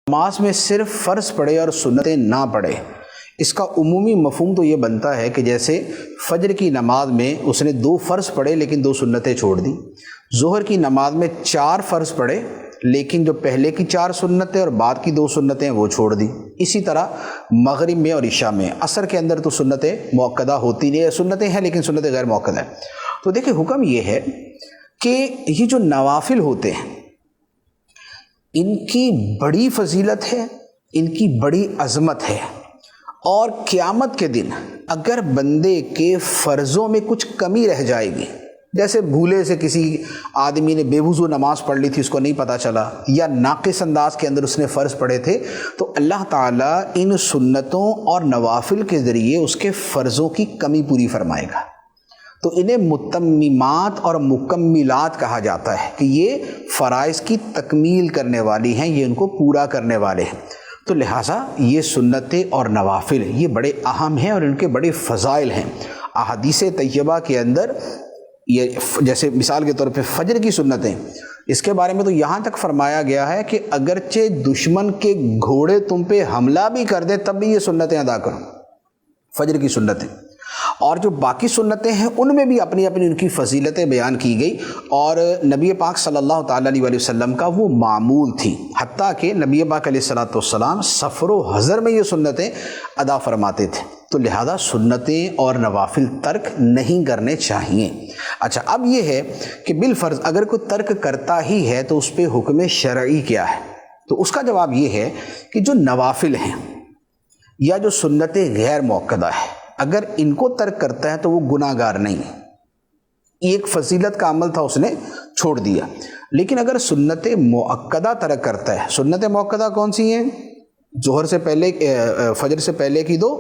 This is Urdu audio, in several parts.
نماز میں صرف فرض پڑھے اور سنتیں نہ پڑھے، اس کا عمومی مفہوم تو یہ بنتا ہے کہ جیسے فجر کی نماز میں اس نے 2 فرض پڑھے لیکن 2 سنتیں چھوڑ دی، ظہر کی نماز میں 4 فرض پڑھے لیکن جو پہلے کی 4 سنتیں اور بعد کی 2 سنتیں وہ چھوڑ دی۔ اسی طرح مغرب میں اور عشاء میں، عصر کے اندر تو سنتیں مؤکدہ ہوتی نہیں، سنتیں ہیں لیکن سنتیں غیر مؤکدہ ہیں۔ تو دیکھیں حکم یہ ہے کہ یہ جو نوافل ہوتے ہیں ان کی بڑی فضیلت ہے، ان کی بڑی عظمت ہے، اور قیامت کے دن اگر بندے کے فرضوں میں کچھ کمی رہ جائے گی، جیسے بھولے سے کسی آدمی نے بے وضو نماز پڑھ لی تھی، اس کو نہیں پتہ چلا، یا ناقص انداز کے اندر اس نے فرض پڑھے تھے، تو اللہ تعالیٰ ان سنتوں اور نوافل کے ذریعے اس کے فرضوں کی کمی پوری فرمائے گا۔ تو انہیں متممات اور مکملات کہا جاتا ہے کہ یہ فرائض کی تکمیل کرنے والی ہیں، یہ ان کو پورا کرنے والے ہیں۔ تو لہٰذا یہ سنتیں اور نوافل یہ بڑے اہم ہیں اور ان کے بڑے فضائل ہیں۔ احادیث طیبہ کے اندر یہ جیسے مثال کے طور پہ فجر کی سنتیں، اس کے بارے میں تو یہاں تک فرمایا گیا ہے کہ اگرچہ دشمن کے گھوڑے تم پہ حملہ بھی کر دے تب بھی یہ سنتیں ادا کرو، فجر کی سنتیں۔ اور جو باقی سنتیں ہیں ان میں بھی اپنی اپنی ان کی فضیلتیں بیان کی گئی، اور نبی پاک صلی اللہ تعالیٰ علیہ وسلم کا وہ معمول تھی، حتیٰ کہ نبی پاک علیہ السلام سفر و حضر میں یہ سنتیں ادا فرماتے تھے۔ تو لہذا سنتیں اور نوافل ترک نہیں کرنے چاہیے۔ اچھا، اب یہ ہے کہ بالفرض اگر کوئی ترک کرتا ہی ہے تو اس پہ حکم شرعی کیا ہے؟ تو اس کا جواب یہ ہے کہ جو نوافل ہیں یا جو سنتیں غیر مؤکدہ ہیں، اگر ان کو ترک کرتا ہے تو وہ گناہ گار نہیں ہے، ایک فضیلت کا عمل تھا اس نے چھوڑ دیا۔ لیکن اگر سنت مؤکدہ ترک کرتا ہے، سنت مؤکدہ کون سی ہیں؟ ظہر سے پہلے، فجر سے پہلے کی 2،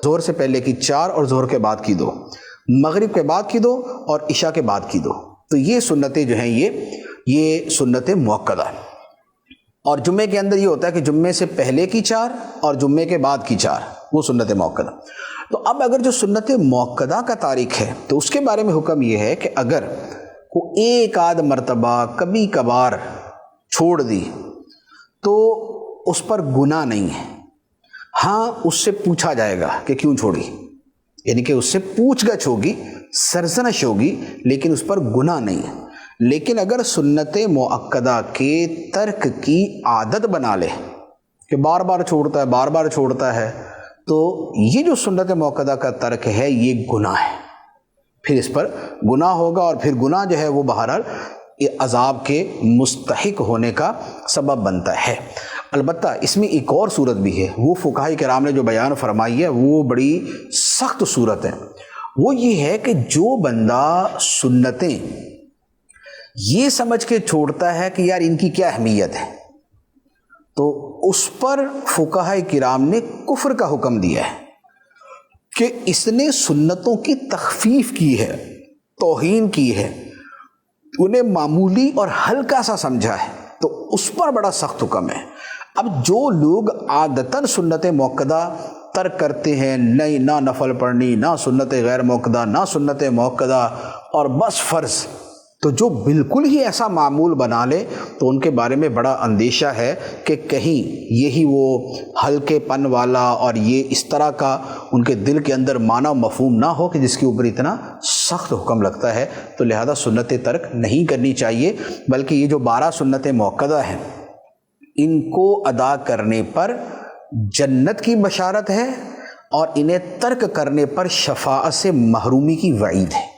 ظہر سے پہلے کی 4 اور ظہر کے بعد کی 2، مغرب کے بعد کی 2 اور عشاء کے بعد کی 2۔ تو یہ سنتیں جو ہیں یہ سنت مؤکدہ ہیں۔ اور جمعے کے اندر یہ ہوتا ہے کہ جمعے سے پہلے کی 4 اور جمعے کے بعد کی 4، وہ سنت مؤکدہ۔ تو اب اگر جو سنت مؤکدہ کا تاریخ ہے تو اس کے بارے میں حکم یہ ہے کہ اگر وہ ایک آدھ مرتبہ کبھی کبھار چھوڑ دی تو اس پر گناہ نہیں ہے۔ ہاں، اس سے پوچھا جائے گا کہ کیوں چھوڑی، یعنی کہ اس سے پوچھ گچھ ہوگی، سرزنش ہوگی، لیکن اس پر گناہ نہیں ہے۔ لیکن اگر سنت مؤکدہ کے ترک کی عادت بنا لے کہ بار بار چھوڑتا ہے، بار بار چھوڑتا ہے، تو یہ جو سنت مؤکدہ کا ترک ہے یہ گناہ ہے، پھر اس پر گناہ ہوگا، اور پھر گناہ جو ہے وہ بہرحال عذاب کے مستحق ہونے کا سبب بنتا ہے۔ البتہ اس میں ایک اور صورت بھی ہے، وہ فقہاء کرام نے جو بیان فرمائی ہے وہ بڑی سخت صورت ہے۔ وہ یہ ہے کہ جو بندہ سنتیں یہ سمجھ کے چھوڑتا ہے کہ یار ان کی کیا اہمیت ہے، تو اس پر فقہاء کرام نے کفر کا حکم دیا ہے کہ اس نے سنتوں کی تخفیف کی ہے، توہین کی ہے، انہیں معمولی اور ہلکا سا سمجھا ہے، تو اس پر بڑا سخت حکم ہے۔ اب جو لوگ عادتاً سنت مؤکدہ ترک کرتے ہیں، نہ نفل پڑھنی، نہ سنت غیر مؤکدہ، نہ سنت مؤکدہ، اور بس فرض، تو جو بالکل ہی ایسا معمول بنا لے تو ان کے بارے میں بڑا اندیشہ ہے کہ کہیں یہی وہ ہلکے پن والا اور یہ اس طرح کا ان کے دل کے اندر معنی و مفہوم نہ ہو کہ جس کے اوپر اتنا سخت حکم لگتا ہے۔ تو لہذا سنت ترک نہیں کرنی چاہیے، بلکہ یہ جو 12 سنتیں مؤکدہ ہیں ان کو ادا کرنے پر جنت کی بشارت ہے، اور انہیں ترک کرنے پر شفاعت سے محرومی کی وعید ہے۔